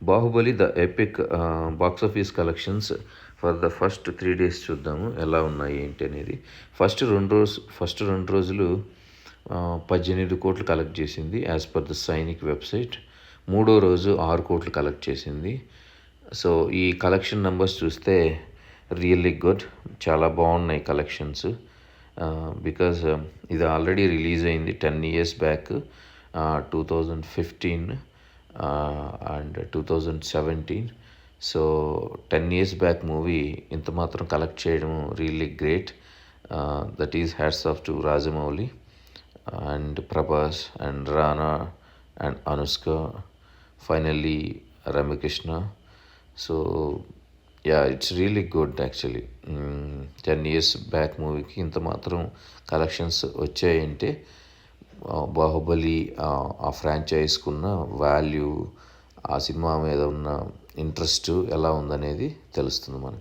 Baahubali the epic box office collections for the first 3 days చూద్దాము ఎలా ఉన్నాయి ఏంటి అనేది. ఫస్ట్ రెండు రోజులు 18 కోట్లు కలెక్ట్ చేసింది as per the Sacnilk website. మూడో రోజు 6 కోట్లు కలెక్ట్ చేసింది. సో ఈ కలెక్షన్ నెంబర్స్ చూస్తే రియల్లీ గుడ్, చాలా బాగున్నాయి కలెక్షన్స్. బికాజ్ ఇది ఆల్రెడీ రిలీజ్ అయింది 10 years back, 2015 and 2017. So 10 years back movie ఇంత మాత్రం కలెక్ట్ చేయడం really great. That is hats off to Rajamouli and Prabhas and Rana and Anushka, finally Ramya Krishna. So it's really good actually. 10 years back మూవీకి ఇంత మాత్రం కలెక్షన్స్ వచ్చాయంటే బాహుబలి ఆ ఫ్రాంచైజ్కి ఉన్న వాల్యూ, ఆ సినిమా మీద ఉన్న ఇంట్రెస్ట్ ఎలా ఉందనేది తెలుస్తుంది మనకి.